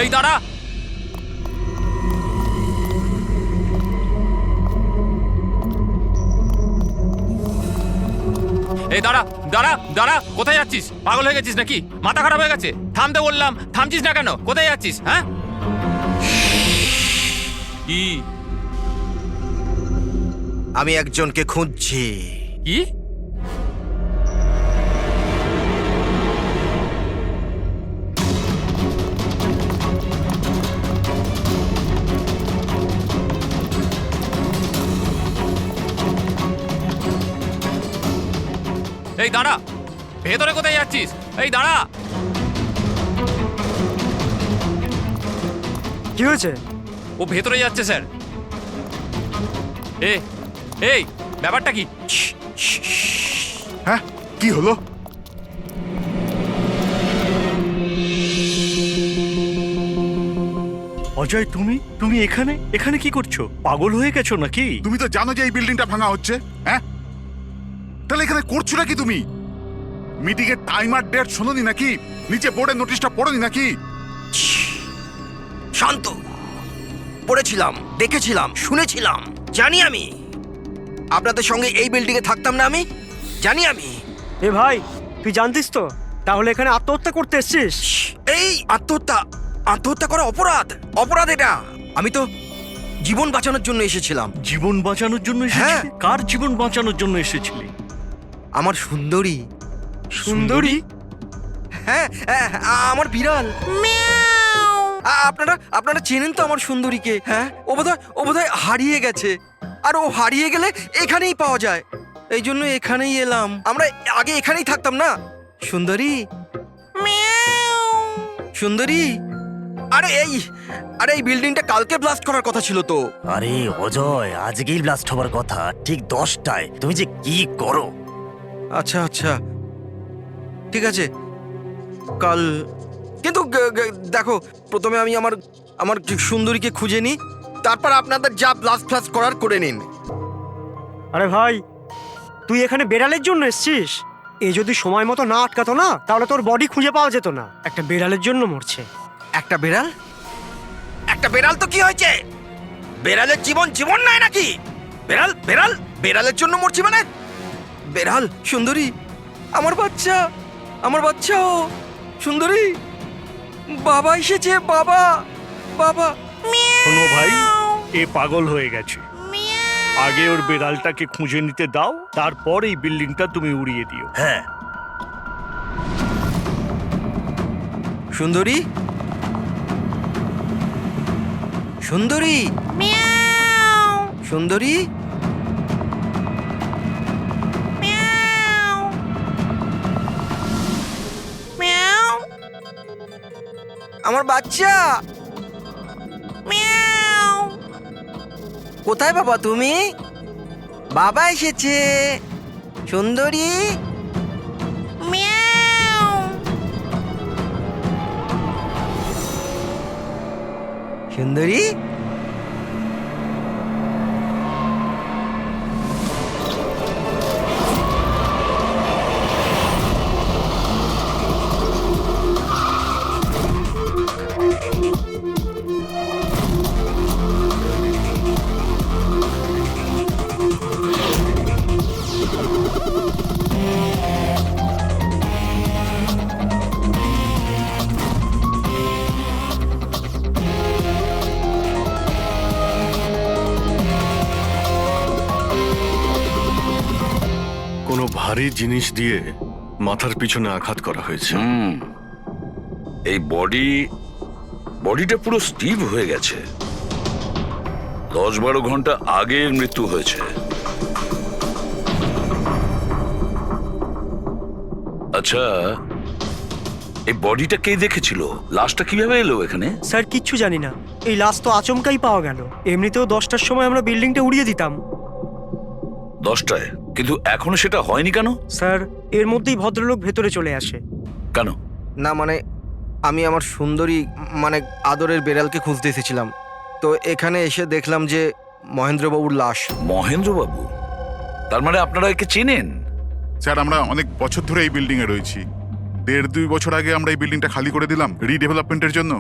এই দাঁড়া। এই দাঁড়া দাঁড়া দাঁড়া, কোথায় যাচ্ছিস? পাগল হয়ে গেছিস নাকি? মাথা খারাপ হয়ে গেছে? থামতে বললাম, থামছিস না কেন? কোথায় যাচ্ছিস? হ্যাঁ কি? আমি একজনকে খুঁজছি। কি? এই দাঁড়া, ভেতরে কোথায় যাচ্ছিস? এই দাঁড়া। কি হয়েছে? ও ভেতরে যাচ্ছে স্যার। এই ব্যাপারটা কি? হ্যাঁ, কি হলো? অজয়, তুমি এখানে এখানে কি করছো? পাগল হয়ে গেছো নাকি? তুমি তো জানো যে এই বিল্ডিংটা ভাঙা হচ্ছে। হ্যাঁ, তাহলে এখানে করছো নাকি তুমি? মিটিং এর টাইম আর ডেট শোনোনি নাকি? নিচে বোর্ডের নোটিশটা পড়োনি নাকি? শান্ত। পড়েছিলাম, দেখেছিলাম, শুনেছিলাম। জানি আমি আপনাদের সঙ্গে এই বিল্ডিং এ থাকতাম না। আমি জানি। আমি এ ভাই, তুই জানতিস তো? তাহলে এখানে আত্মহত্যা করতে এসেছিস? এই আত্মহত্যা করা অপরাধ। অপরাধ এটা। আমি তো জীবন বাঁচানোর জন্য এসেছিলাম। জীবন বাঁচানোর জন্য এসেছিলি? হ্যাঁ। কার জীবন বাঁচানোর জন্য এসেছিলি? আমার সুন্দরী। সুন্দরী? হ্যাঁ, আমার বিড়াল। আপনারা চেনেন তো আমার সুন্দরীকে? হ্যাঁ, ও বোধহয় হারিয়ে গেছে। আর ও হারিয়ে গেলে এখানেই পাওয়া যায়। এই জন্য এখানেই এলাম। আমরা আগে এখানেই থাকতাম না। সুন্দরী, সুন্দরী। আরে এই বিল্ডিংটা কালকে ব্লাস্ট করার কথা ছিল তো। আরে অজয়, আজকেই ব্লাস্ট হবার কথা, ঠিক 10টায়। তুমি যে কি করো! আচ্ছা, ঠিক আছে, কাল। কিন্তু দেখো, প্রথমে আমি আমার সুন্দরীকে খুঁজে নিই, তারপর আপনাদের যা ব্লাস্ট ফ্লাস্ট করার করে নিন। আরে ভাই, তুই এখানে বেড়ালের জন্য এসেছিস? এ যদি সময় মতো না আটকাতো না, তাহলে তোর বডি খুঁজে পাওয়া যেত না। একটা বেড়ালের জন্য মরছে। একটা বেড়াল তো কি হয়েছে? বেড়ালের জীবন নাই নাকি? বেড়ালের জন্য মরছি মানে? বেড়াল, সুন্দরী, আমার বাচ্চা ও সুন্দরী। বাবা এসেছে, বাবা। শোনো ভাই, এ পাগল হয়ে গেছে। আগে ওর বেড়ালটাকে খুঁজে নিতে দাও, তারপর এই বিল্ডিংটা তুমি উড়িয়ে দিও। হ্যাঁ, সুন্দরী, আমার বাচ্চা। কোথায় বাবা তুমি? বাবা এসেছে। সুন্দরী, সুন্দরী। কোনো ভারী জিনিস দিয়ে মাথার পিছনে আঘাত করা হয়েছে। এই বডিটা পুরো স্টিভ হয়ে গেছে। 10-12 ঘন্টা আগের মৃত্যু হয়েছে। আচ্ছা, এই বডিটা কে দেখেছিল? লাশটা কিভাবে এলো এখানে? স্যার, কিচ্ছু জানি না। এই লাশ তো আচমকাই পাওয়া গেল। এমনিতেও 10টার সময় আমরা বিল্ডিংটা উড়িয়ে দিতাম। 10টায়? কিন্তু এখনো সেটা হয়নি কেন? স্যার, এর মধ্যেই ভদ্রলোক ভেতরে চলে আসে। কেন? না মানে, আমি আমার সুন্দরী মানে আদরের বেড়ালকে খুঁজতে এসেছিলাম। তো এখানে এসে দেখলাম যে মহেন্দ্রবাবুর লাশ। মহেন্দ্রবাবু? তার মানে আপনারা একে চেনেন? স্যার, আমরা অনেক বছর ধরে এই বিল্ডিং এ রয়েছি। 1.5-2 বছর আগে আমরা এই বিল্ডিংটা খালি করে দিলাম রিডেভেলপমেন্টের জন্য।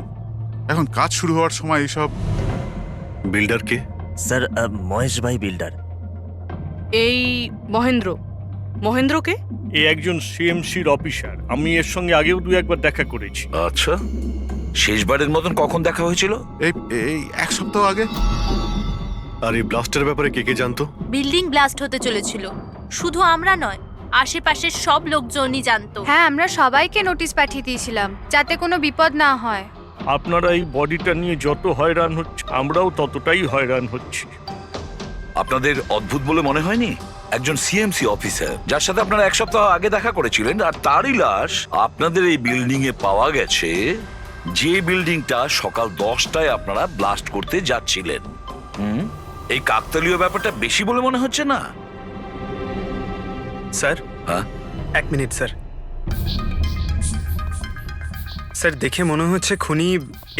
এখন কাজ শুরু হওয়ার সময় এইসব। বিল্ডার কে? স্যার মহেশ ভাই বিল্ডার। এই মহেন্দ্র। মহেন্দ্রকে? এ একজন সিএমসির অফিসার, আমি এর সঙ্গে আগেও দু একবার দেখা করেছি। আচ্ছা, শেষবারের মতন কখন দেখা হয়েছিল? এই এই এক সপ্তাহ আগে। আর এই ব্লাস্টের ব্যাপারে কে কে জানতো? বিল্ডিং ব্লাস্ট হতে চলেছিল, শুধু আমরা নয়, আশেপাশের সব লোকজনই জানতো। হ্যাঁ, আমরা সবাইকে নোটিশ পাঠিয়ে দিয়েছিলাম যাতে কোনো বিপদ না হয়। আপনারা এই বডিটা নিয়ে যত হয়রান হচ্ছে, আমরাও ততটাই হয়রান হচ্ছি। আপনাদের অদ্ভুত বলে মনে হয়নি? একজন সিএমসি অফিসার যার সাথে আপনারা এক সপ্তাহ আগে দেখা করেছিলেন, আর তারই লাশ আপনাদের এই বিল্ডিং এ পাওয়া গেছে, যে বিল্ডিংটা সকাল 10টায় আপনারা ব্লাস্ট করতে যাচ্ছিলেন। এই কাকতালীয় ব্যাপারটা বেশি বলে মনে হচ্ছে না? স্যার, হ্যাঁ, 1 মিনিট স্যার। স্যার, দেখে মনে হচ্ছে খুনি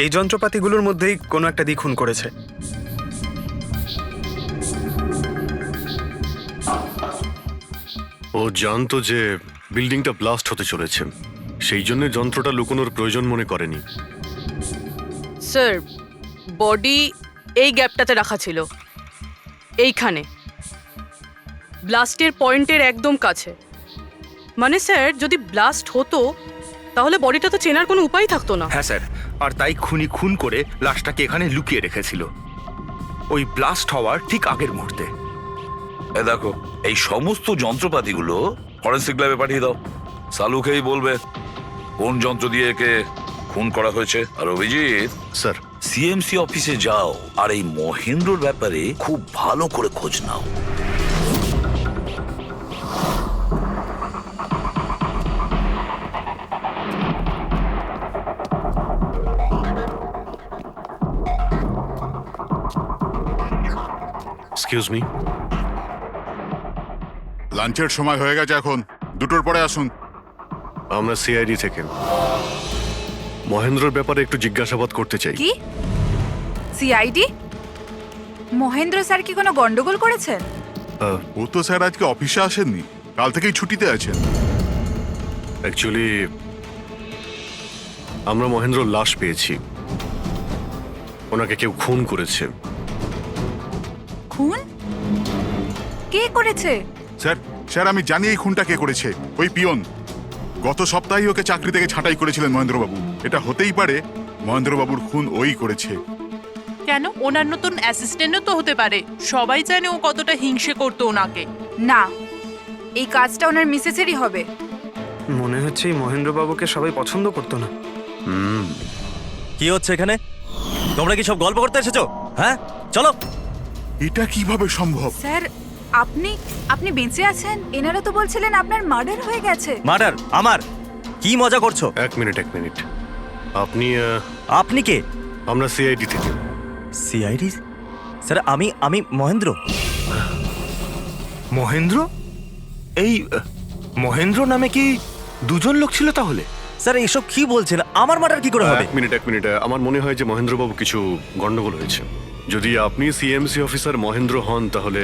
এই যন্ত্রপাতিগুলোর মধ্যেই কোনো একটা দিয়ে খুন করেছে। ও জানতো যে বিল্ডিংটা ব্লাস্ট হতে চলেছে, সেই জন্য যন্ত্রটা লুকোনোর প্রয়োজন মনে করেনি। স্যার, বডি এই গ্যাপটাতে রাখা ছিল, এইখানে ব্লাস্টের পয়েন্টের একদম কাছে। মানে স্যার, যদি ব্লাস্ট হতো তাহলে বডিটা তো চেনার কোনো উপায় থাকতো না। হ্যাঁ স্যার, আর তাই খুনি খুন করে লাশটাকে এখানে লুকিয়ে রেখেছিল ওই ব্লাস্ট হওয়ার ঠিক আগের মুহূর্তে। এ দেখো, এই সমস্ত যন্ত্রপাতিগুলো ফরেন্সিক ল্যাবে পাঠিয়ে দাও। সালুকেই বলবে কোন যন্ত্র দিয়ে একে খুন করা হয়েছে। আর অভিজিৎ, স্যার, সিএমসি অফিসে যাও আর এই মহেন্দ্রর ব্যাপারে খুব ভালো করে খোঁজ নাও। Excuse me. লাঞ্চের সময় হয়ে গেছে, এখন 2টোর পরে আসুন। আমরা সিআইডি থেকে মহেন্দ্রর ব্যাপারে একটু জিজ্ঞাসাবাদ করতে চাই। কি সিআইডি? মহেন্দ্র স্যার কি কোনো গন্ডগোল করেছেন? ও তো স্যার আজকে অফিসে আসেননি, কাল থেকেই ছুটিতে আছেন। অ্যাকচুয়ালি আমরা মহেন্দ্রর লাশ পেয়েছি, ওনাকে কেউ খুন করেছে। খুন? কে করেছে? স্যার স্যার আমি জানি এই খুনটা কে করেছে। ওই পিয়ন গত সপ্তাহেই ওকে চাকরি থেকে ছাঁটাই করেছিলেন মহেন্দ্রবাবু। এটা হতেই পারে মহেন্দ্রবাবুর খুন ওই করেছে। কেন? ওনার নতুন অ্যাসিস্ট্যান্টও তো হতে পারে। সবাই জানে ও কতটা হিংসে করতো ওনাকে। না, এই কাজটা ওনার মিসেসেরই হবে। মনে হচ্ছে এই মহেন্দ্রবাবুকে সবাই পছন্দ করতো না। কি হচ্ছে এখানে? তোমরা কি সব গল্প করতে এসেছো? হ্যাঁ, চলো। এটা কিভাবে সম্ভব? স্যার, আপনি বেঁচে আছেন? এনারা তো বলছিলেন আপনার মার্ডার হয়ে গেছে। মার্ডার? আমার? কি মজা করছো? 1 মিনিট। আপনি আপনি কে? আমরা সিআইডি থেকে। সিআইডি? স্যার, আমি মহেন্দ্র। মহেন্দ্র? এই মহেন্দ্র নামে কি দুজন লোক ছিল তাহলে? স্যার, এইসব কি বলছেন? আমার মার্ডার কি করে হবে? 1 মিনিট। আমার মনে হয় যে মহেন্দ্রবাবু কিছু গন্ডগোল হয়েছে। যদি আপনি সিএমসি অফিসার মহেন্দ্র হন, তাহলে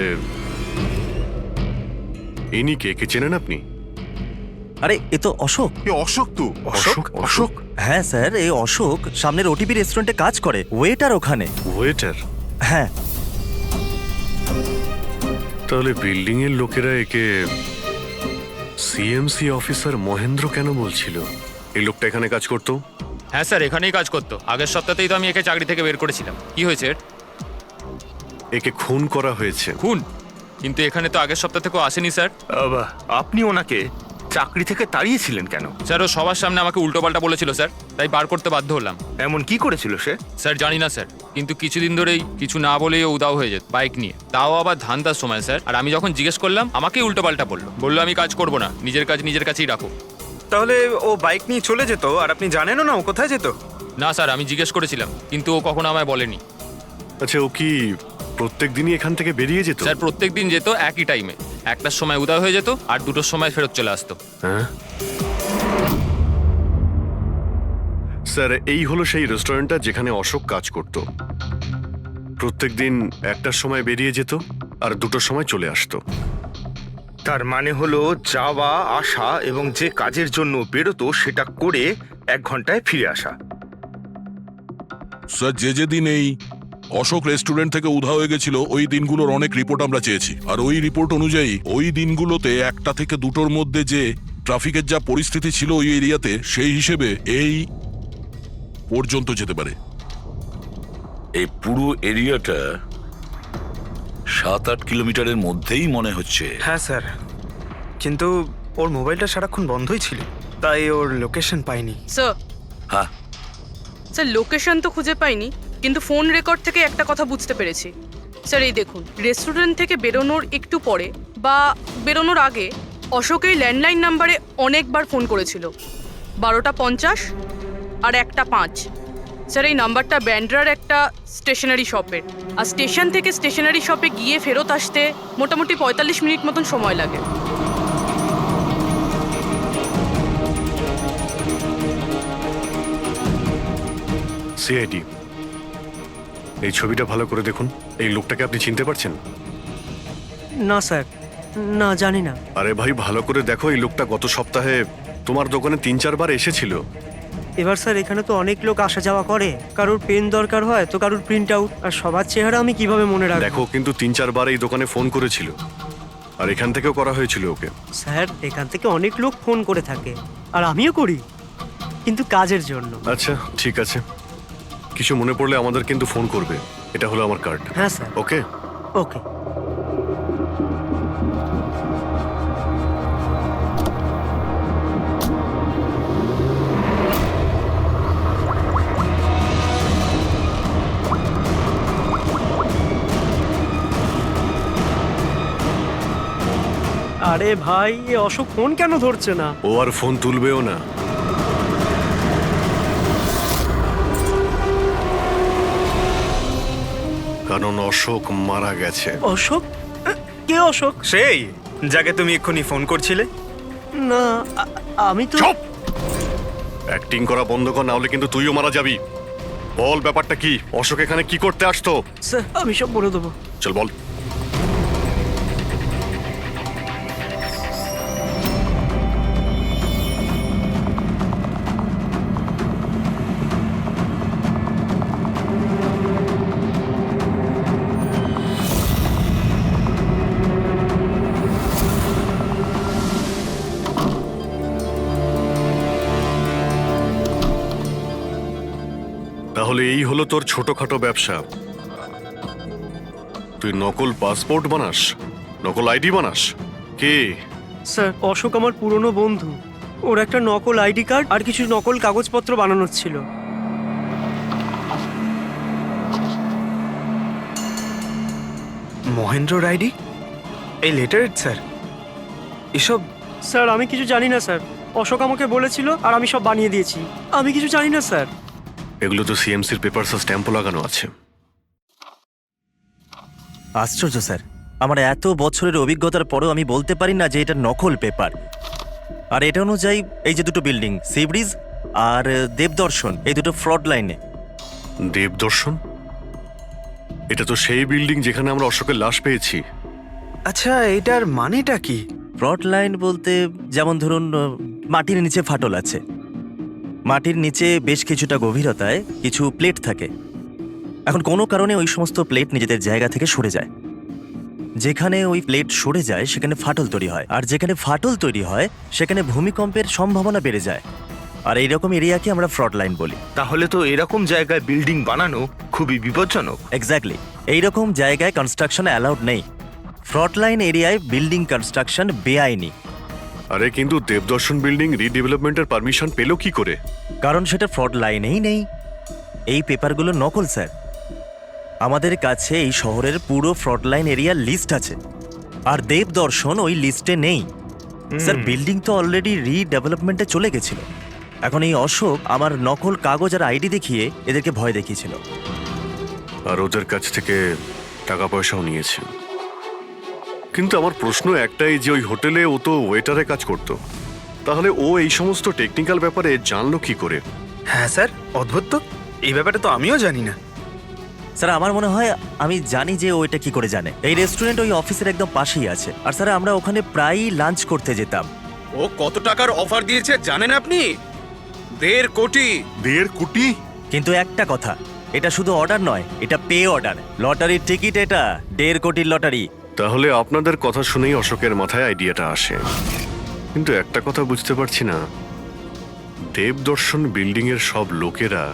ইনি কে চেনেন আপনি? আরে, এ তো অশোক। এ অশোক তো। অশোক? হ্যাঁ স্যার, এই অশোক সামনের ওটিপি রেস্টুরেন্টে কাজ করে, ওয়েটার ওখানে। ওয়েটার? হ্যাঁ। তাহলে বিল্ডিং এর লোকেরা একে সিএমসি অফিসার মহেন্দ্র কেন বলছিল? এই লোকটা এখানে কাজ করতো? হ্যাঁ স্যার, এখানেই কাজ করতো। আগের সপ্তাহতেই তো আমি একে চাকরি থেকে বের করেছিলাম। কি হয়েছে এর? একে খুন করা হয়েছে। খুন? কিন্তু এখানে তো আগের সপ্তাহ থেকেও আসেনি স্যার। আপনি ওনাকে চাকরি থেকে তাড়িয়েছিলেন কেন? স্যার, ও সবার সামনে আমাকে উল্টোপাল্টা বলেছিল স্যার, তাই বার করতে বাধ্য হলাম। এমন কি করেছিল সে? স্যার জানি না স্যার, কিন্তু কিছুদিন ধরেই কিছু না বলেই ও উদাও হয়ে যেত বাইক নিয়ে, তাও আবার ধান্দার সময় স্যার। আর আমি যখন জিজ্ঞেস করলাম, আমাকেই উল্টোপাল্টা বললো আমি কাজ করবো না, নিজের কাজ নিজের কাছেই রাখো। তাহলে ও বাইক নিয়ে চলে যেত আর আপনি জানেনও না ও কোথায় যেত? না স্যার, আমি জিজ্ঞেস করেছিলাম, কিন্তু ও কখনো আমায় বলেনি। আচ্ছা, ও কি প্রত্যেক দিনই এখান থেকে বেরিয়ে যেত? স্যার, প্রত্যেক দিন যেত একই টাইমে। 1টার সময় উদয় হয়ে যেত আর 2টোর সময় ফেরত চলে আসতো। হ্যাঁ স্যার, এই হলো সেই রেস্টুরেন্টটা যেখানে অশোক কাজ করত। প্রত্যেক দিন 1টার সময় বেরিয়ে যেত আর 2টোর সময় চলে আসতো। তার মানে হলো যাওয়া আসা এবং যে কাজের জন্য বেরোতো সেটা করে 1 ঘন্টায় ফিরে আসা। স্যার যে দিন এই অশোক রেস্টুরেন্ট থেকে উধাও হয়ে গেছিল ওই দিনগুলোর অনেক রিপোর্ট আমরা চেয়েছি, আর ওই রিপোর্ট অনুযায়ী ওই দিনগুলোতে 1টা থেকে 2টোর মধ্যে যে ট্রাফিকের যা পরিস্থিতি ছিল ওই এরিয়াতে, সেই হিসেবে এই পর্যন্ত যেতে পারে। এই পুরো এরিয়াটা 7-8 কিলোমিটারের মধ্যেই মনে হচ্ছে। হ্যাঁ স্যার, কিন্তু ওর মোবাইলটা সারাক্ষণ বন্ধই ছিল, তাই ওর লোকেশন পাইনি। স্যার হ্যাঁ, স্যার লোকেশন তো খুঁজে পাইনি, কিন্তু ফোন রেকর্ড থেকে একটা কথা বুঝতে পেরেছি। স্যার এই দেখুন, রেস্টুরেন্ট থেকে বেরোনোর একটু পরে বা বেরোনোর আগে অশোক এই ল্যান্ডলাইন নাম্বারে অনেকবার ফোন করেছিল, 12টা 50 আর 1টা 5। স্যার এই নাম্বারটা ব্যান্ড্রার একটা স্টেশনারি শপের, আর স্টেশন থেকে স্টেশনারি শপে গিয়ে ফেরত আসতে মোটামুটি 45 মিনিট মতন সময় লাগে। সিআইডি, এই ছবিটা ভালো করে দেখুন। এই লোকটাকে আপনি চিনতে পারছেন? না স্যার, না জানি না। আরে ভাই, ভালো করে দেখো, এই লোকটা গত সপ্তাহে তোমার দোকানে 3-4 বার এসেছিল। এবার স্যার এখানে তো অনেক লোক আসা যাওয়া করে, কারোর পেন দরকার হয় তো কারোর প্রিন্ট আউট, আর সবার চেহারা আমি কিভাবে মনে রাখবো? দেখো, কিন্তু 3-4 বার এই দোকানে ফোন করেছিল, আর এখান থেকেও করা হয়েছিল ওকে। স্যার এখান থেকে অনেক লোক ফোন করে থাকে, আর আমিও করি, কিন্তু কাজের জন্য। আচ্ছা ঠিক আছে, কিছু মনে পড়লে আমাদের কিন্তু ফোন করবে। এটা হলো আমার কার্ড। হ্যাঁ স্যার। ওকে ওকে। আরে ভাই, এ অশোক ফোন কেন ধরছে না? ও আর ফোন তুলবেও না। কারণ অশোক মারা গেছে। অশোক? কে অশোক? সেই যাকে তুমি এক্ষুনি ফোন করছিলে। না, আমি তো। চুপ! অ্যাক্টিং করা বন্ধ কর, না হলে কিন্তু তুইও মারা যাবি। বল ব্যাপারটা কি? অশোক এখানে কি করতে আসতো? স্যার আমি সব বলে দেবো। চল বল। তাহলে এই হলো তোর ছোটখাটো ব্যবসা। তুই নকল পাসপোর্ট বানাস, নকল আইডি বানাস। কে? স্যার অশোক আমার পুরনো বন্ধু, ওর একটা নকল আইডি কার্ড আর কিছু নকল কাগজপত্র বানানোর ছিল। মহেন্দ্র রাইডি, এই লেটারেড স্যার, এসব। স্যার আমি কিছু জানি না স্যার, অশোক আমাকে বলেছিল আর আমি সব বানিয়ে দিয়েছি। আমি কিছু জানি না স্যার। এগুলো তো সিএমসির পেপারস স্ট্যাম্পও লাগানো আছে। আশ্চর্য স্যার, আমার এত বছরের অভিজ্ঞতার পরেও আমি বলতে পারি না যে এটা নকল পেপার। আর এটা অনুযায়ী এই যে দুটো বিল্ডিং, সি ব্রিজ আর দেবদর্শন, এই দুটো ফ্রড লাইনে। দেবদর্শন? এটা তো সেই বিল্ডিং যেখানে আমরা অশোকের লাশ পেয়েছি। আচ্ছা, এটার মানেটা কি? ফ্রড লাইন বলতে যেমন ধরুন মাটির নিচে ফাটল আছে, মাটির নিচে বেশ কিছুটা গভীরতায় কিছু প্লেট থাকে। এখন কোনো কারণে ওই সমস্ত প্লেট নিজেদের জায়গা থেকে সরে যায়। যেখানে ওই প্লেট সরে যায় সেখানে ফাটল তৈরি হয়, আর যেখানে ফাটল তৈরি হয় সেখানে ভূমিকম্পের সম্ভাবনা বেড়ে যায়। আর এইরকম এরিয়াকে আমরা ফ্রড লাইন বলি। তাহলে তো এরকম জায়গায় বিল্ডিং বানানো খুবই বিপজ্জনক। এক্স্যাক্টলি, এইরকম জায়গায় কনস্ট্রাকশন অ্যালাউড নেই। ফ্রড লাইন এরিয়ায় বিল্ডিং কনস্ট্রাকশন বেআইনি। আরে কিন্তু দেবদর্শন বিল্ডিং রিডেভেলপমেন্টের পারমিশন পেলো কি করে? কারণ সেটা ফ্রড লাইনেই নেই। এই পেপারগুলো নকল স্যার। আমাদের কাছে এই শহরের পুরো ফ্রড লাইন এরিয়ার লিস্ট আছে, আর দেবদর্শন ওই লিস্টে নেই। স্যার বিল্ডিং তো অলরেডি রিডেভেলপমেন্টে চলে গেছিল। এখন এই অশোক আমার নকল কাগজ আর আইডি দেখিয়ে এদেরকে ভয় দেখিয়েছিল, আর ওদের কাছ থেকে টাকা পয়সাও নিয়েছে। কিন্তু আমার প্রশ্ন একটাই যে ওই হোটেলে ও তো ওয়েটারে কাজ করতো, তাহলে ও এই সমস্ত টেকনিক্যাল ব্যাপারে জানলো কি করে? হ্যাঁ স্যার, অদ্ভুত তো, এই ব্যাপারে তো আমিও জানি না। স্যার আমার মনে হয় আমি জানি যে ও এটা কি করে জানে। এই রেস্টুরেন্ট ওই অফিসের একদম পাশেই আছে, আর স্যার আমরা ওখানে প্রায়ই লাঞ্চ করতে যেতাম। ও কত টাকার অফার দিয়েছে জানেন আপনি? 1.5 কোটি। 1.5 কোটি? কিন্তু একটা কথা, এটা শুধু অর্ডার নয়, এটা পে অর্ডার। লটারির টিকিট এটা, 1.5 কোটির লটারি। তাহলে আপনাদের কথা শুনেই অশোকের মাথায় আইডিয়াটা আসে। কিন্তু একটা কথা বুঝতে পারছি না, দেবদর্শন বিল্ডিং এর সব লোকেরা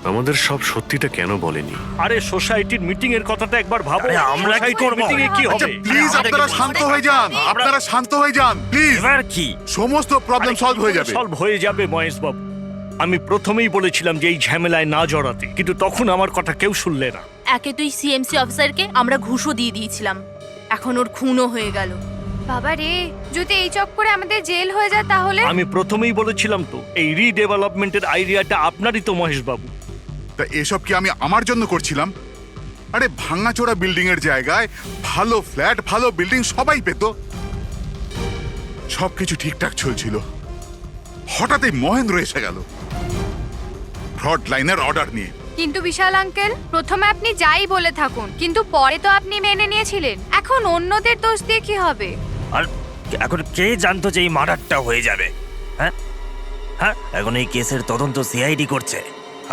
আমাদের সব সত্যিটা কেন বলেনি? আরে সোসাইটির মিটিং এর কথাটা একবার ভাবো। আরে আমরা কি করব? মিটিং এ কি আচ্ছা হবে? প্লিজ আপনারা শান্ত হয়ে যান, আপনারা শান্ত হয়ে যান প্লিজ। এবার কি? সমস্ত প্রবলেম সলভ হয়ে যাবে। সলভ হয়ে যাবে মহেশ বাবু। আমি প্রথমেই বলেছিলাম যে এই ঝামেলায় না জড়াতে, কিন্তু তখন আমার কথা কেউ শুনলে না। একে তুই সিএমসি অফিসারকে আমরা ঘুষও দিয়ে দিয়েছিলাম, এখন ওর খুনও হয়ে গেল। বাবা রে, যদি এই চক্করে আমাদের জেল হয়ে যায় তাহলে? আমি প্রথমেই বলেছিলাম তো, এই রিডেভেলপমেন্টের আইডিয়াটা আপনারই তো মহেশ বাবু। তা এসব কি আমি আমার জন্য করছিলাম? আরে ভাঙাচোরা বিল্ডিং এর জায়গায় ভালো ফ্ল্যাট, ভালো বিল্ডিং সবাই পেত। সবকিছু ঠিকঠাক চলছিল, হঠাৎই মহেন্দ্র এসে গেল ফ্রড লাইনের অর্ডার নিয়ে। কিন্তু বিশাল আঙ্কেল, প্রথমে আপনি যাই বলে থাকুন, কিন্তু পরে তো আপনি মেনে নিয়েছিলেন। এখন অন্যদের দোষ দিয়ে কি হবে? আর এখন কে জানতো যে এই মার্ডারটা হয়ে যাবে? হ্যাঁ হ্যাঁ, এখন এই কেসের তদন্ত সিআইডি করছে।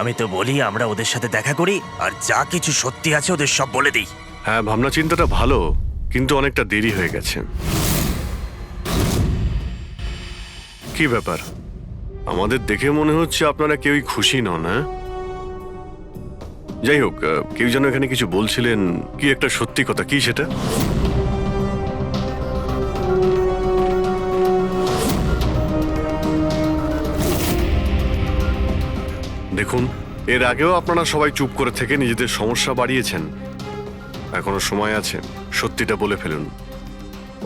আমি তো বলি আমরা ওদের সাথে দেখা করি, আর যা কিছু সত্যি আছে ওদের সব বলে দিই। হ্যাঁ, ভাবনা চিন্তাটা ভালো, কিন্তু অনেকটা দেরি হয়ে গেছে। কি ব্যাপার, আমাদের দেখে মনে হচ্ছে আপনারা কেউই খুশি নন। হ্যাঁ, যাই হোক, কেউ যেন এখানে কিছু বলছিলেন, কি একটা সত্যি কথা, কি সেটা? দেখুন, এর আগেও আপনারা সবাই চুপ করে থেকে নিজেদের সমস্যা বাড়িয়েছেন। এখনো সময় আছে, সত্যিটা বলে ফেলুন।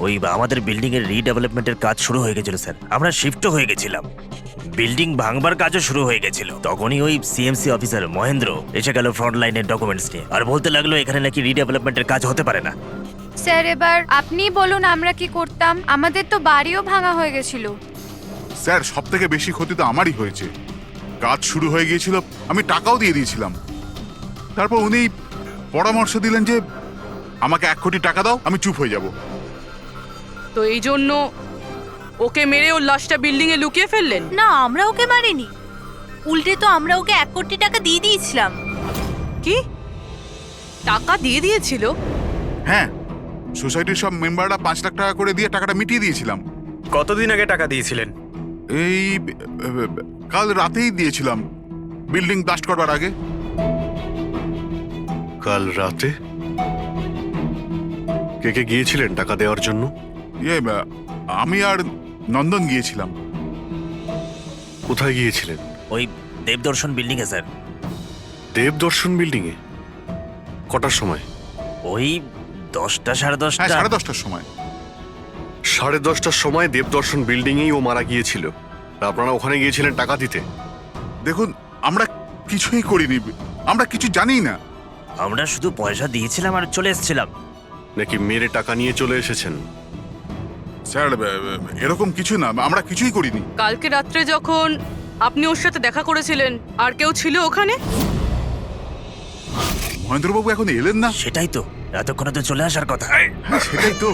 ওই আমাদের বিল্ডিং এর রিডেভেলপমেন্টের কাজ শুরু হয়ে গেছিল স্যার, আমরা শিফটও হয়ে গেছিলাম। বিল্ডিং ভাঙবার কাজও শুরু হয়ে গেছিল। তখনই ওই সিএমসি অফিসার মহেন্দ্র এসে গেল ফ্রন্ট লাইনের ডকুমেন্টস নিয়ে, আর বলতে লাগলো এখানে নাকি রিডেভেলপমেন্টের কাজ হতে পারে না। স্যার, এবার আপনি বলুন আমরা কি করতাম? আমাদের তো বাড়িও ভাঙা হয়ে গেছিল। স্যার, সব থেকে বেশি ক্ষতি তো আমারই হয়েছে। কাজ শুরু হয়ে গিয়েছিল, আমি টাকাও দিয়ে দিয়েছিলাম। তারপর উনি পরামর্শ দিলেন যে আমাকে 1 কোটি টাকা দাও, আমি চুপ হয়ে যাব। তো এই জন্য ওকে মেরে ওর লাশটা বিল্ডিং এ লুকিয়ে ফেললেন? না, আমরা ওকে মারিনি, উল্টে তো আমরা ওকে 1 কোটি টাকা দিয়ে দিয়েছিলাম। কি টাকা দিয়ে দিয়েছিল? হ্যাঁ, সোসাইটির সব মেম্বাররা 5 লাখ টাকা করে দিয়ে টাকাটা মিটিয়ে দিয়েছিলাম। কতদিন আগে টাকা দিয়েছিলেন? এই কাল রাতেই দিয়েছিলাম, বিল্ডিং ব্লাস্ট করবার আগে। কাল রাতে? কে কে গিয়েছিলেন টাকা দেওয়ার জন্য? আমি আর নন্দন গিয়েছিলাম। কোথায় গিয়েছিলেন? ওই দেবদর্শন বিল্ডিং এ স্যার। দেবদর্শন বিল্ডিং এ? কটার সময়? ওই 10টা সাড়ে 10টা। হ্যাঁ, 10:30টার সময়। 10:30টার সময় দেবদর্শন বিল্ডিং এই ও মারা গিয়েছিল। তা আপনারা ওখানে গিয়েছিলেন টাকা দিতে? দেখুন, আমরা কিছুই করিনি, আমরা কিছু জানি না। আমরা শুধু পয়সা দিয়েছিলাম আর চলে এসেছিলাম। নাকি মেরে টাকা নিয়ে চলে এসেছেন? স্যার, এরকম কিছু না, আমরা কিছুই করিনি। কালকে রাত্রে যখন আপনি ওর সাথে দেখা করেছিলেন, আর কেউ ছিল ওখানে? মহেন্দ্রবাবু এখন এলেন না। সেটাই তো, এতক্ষণে তো চলে আসার কথা। হ্যাঁ, সেটাই তো।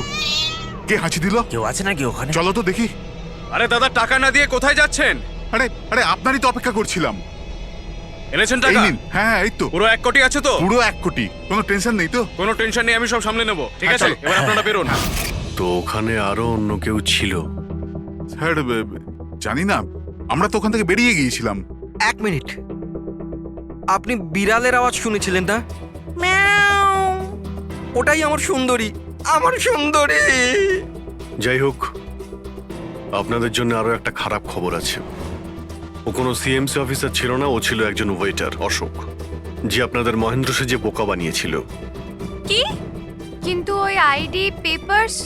কে হাঁচি দিল? কেউ আছে নাকি ওখানে? চলো তো দেখি। আরে দাদা, টাকা না দিয়ে কোথায় যাচ্ছেন? আরে আরে, আপনারই তো অপেক্ষা করছিলাম। এনেছেন এই টাকা? নিন। হ্যাঁ, এই তো। পুরো 1 কোটি আছে তো? পুরো 1 কোটি, কোনো টেনশন নেই তো? কোনো টেনশন নেই, আমি সব সামলে নেব। ঠিক হ্যাঁ, আছে, চলো। এবার আপনারা বেরোন। তো ওখানে আরো অন্য কেউ ছিল? স্যার, জানি না, আমরা তো ওখান থেকে বেরিয়ে গিয়েছিলাম। 1 মিনিট, আপনি বিড়ালের আওয়াজ শুনেছিলেন না? ওটাই আমার সুন্দরী, আমার সুন্দরী। যাই হোক, আপনাদের জন্য আরো একটা খারাপ খবর আছে। ও কোনো সিএমসি অফিসার ছিল না, ও ছিল একজন ওয়েটার, অশোক, যে আপনাদের মহেন্দ্র সেজে বোকা বানিয়েছিল। কি? কিন্তু ওই আইডি পেপারস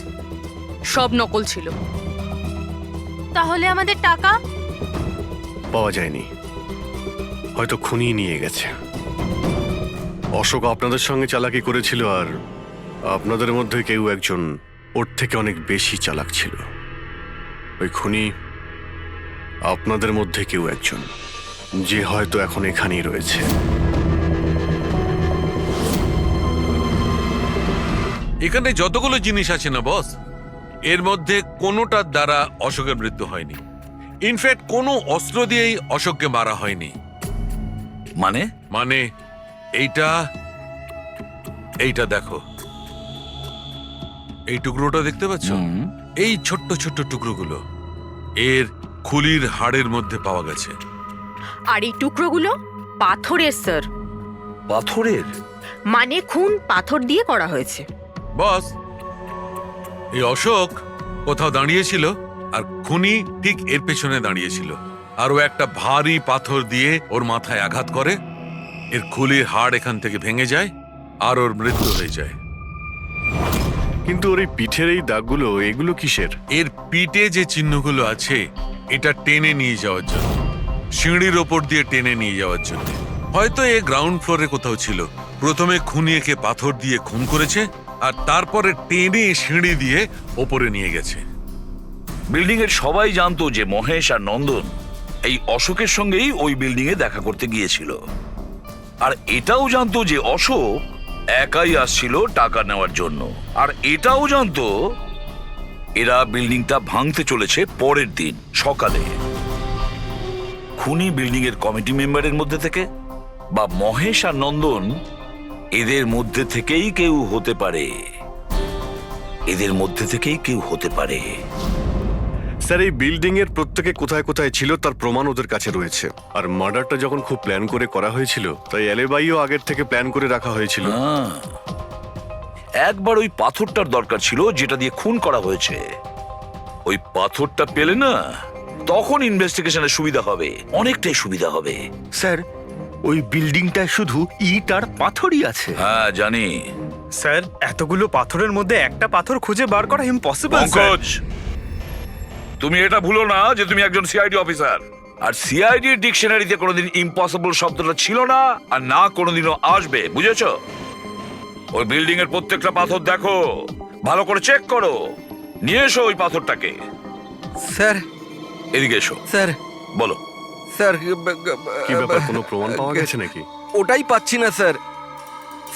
সব নকল ছিল। তাহলে আমাদের টাকা? পাওয়া যায়নি, হয়তো খুনি নিয়ে গেছে। অশোক আপনাদের সঙ্গে চালাকি করেছিল, আর আপনাদের মধ্যে কেউ একজন ওর থেকে অনেক বেশি চালাক ছিল। ওই খুনি আপনাদের মধ্যে কেউ একজন, যে হয়তো এখন এখানেই রয়েছে। এখানে যতগুলো জিনিস আছে না বস, এর মধ্যে কোনোটার দ্বারা অশোকের মৃত্যু হয়নি। ইনফ্যাক্ট কোনো অস্ত্র দিয়েই অশোককে মারা হয়নি। মানে মানে এইটা এইটা দেখো, এই টুকরোটা দেখতে পাচ্ছ? এই ছোট্ট ছোট্ট টুকরোগুলো এর খুলির হাড়ের মধ্যে পাওয়া গেছে। আর এই টুকরোগুলো পাথরের স্যার। পাথরের? মানে খুন পাথর দিয়ে করা হয়েছে। বস, এই অশোক কোথাও দাঁড়িয়েছিল আর খুনি ঠিক এর পেছনে দাঁড়িয়েছিল, আর ও একটা ভারী পাথর দিয়ে ওর মাথায় আঘাত করে, এর খুলির হাড় এখান থেকে ভেঙে যায় আর ওর মৃত্যু হয়ে যায়। কিন্তু ওর এই পিঠের এই দাগগুলো, এগুলো কিসের? এর পিঠে যে চিহ্নগুলো আছে এটা টেনে নিয়ে যাওয়ার জন্য, সিঁড়ির ওপর দিয়ে টেনে নিয়ে যাওয়ার জন্য। হয়তো এ গ্রাউন্ড ফ্লোরে কোথাও ছিল, প্রথমে খুনি একে পাথর দিয়ে খুন করেছে আর তারপরে টেনে সিঁড়ি দিয়ে ওপরে নিয়ে গেছে। বিল্ডিং এর সবাই জানতো যে মহেশ আর নন্দন এই অশোকের সঙ্গেই ওই বিল্ডিং এ দেখা করতে গিয়েছিল, আর এটাও জানতো যে অশোক একাই আসছিল টাকা নেওয়ার জন্য, আর এটাও জানতো এরা বিল্ডিংটা ভাঙতে চলেছে পরের দিন সকালে। খুনি বিল্ডিং এর কমিটি মেম্বারের মধ্যে থেকে বা মহেশ আর নন্দন এদের মধ্যে থেকেই কেউ হতে পারে, এদের মধ্যে থেকেই কেউ হতে পারে। স্যার, এই বিল্ডিং এর প্রত্যেকে কোথায় কোথায় ছিল তার প্রমাণ ওদের কাছে রয়েছে। আর মার্ডারটা যখন খুব প্ল্যান করে করা হয়েছিল, তাই এলেবাইও আগের থেকে প্ল্যান করে রাখা হয়েছিল। একবার ওই পাথরটার দরকার ছিল যেটা দিয়ে খুন করা হয়েছে। ওই পাথরটা পেলে না, তখন ইনভেস্টিগেশনের সুবিধা হবে, অনেকটাই সুবিধা হবে। স্যার, ওই বিল্ডিংটা শুধু ইট আর পাথরই আছে। হ্যাঁ জানি স্যার, এতগুলো পাথরের মধ্যে একটা পাথর খুঁজে বার করা ইম্পসিবল। পঙ্কজ, তুমি এটা ভুলো না যে তুমি একজন সিআইডি অফিসার, আর সিআইডি ডিকশনারিতে কোনোদিন ইম্পসিবল শব্দটা ছিল না আর না কোনোদিনও আসবে, বুঝেছো? ওই বিল্ডিং এর প্রত্যেকটা পাথর দেখো, ভালো করে চেক করো, নিয়ে এসো ওই পাথরটাকে। স্যার, এদিকে এসো। স্যার, বলো। স্যার, কি ব্যাপার, কোনো প্রমাণ পাওয়া গেছে নাকি? ওটাই পাচ্ছি না স্যার।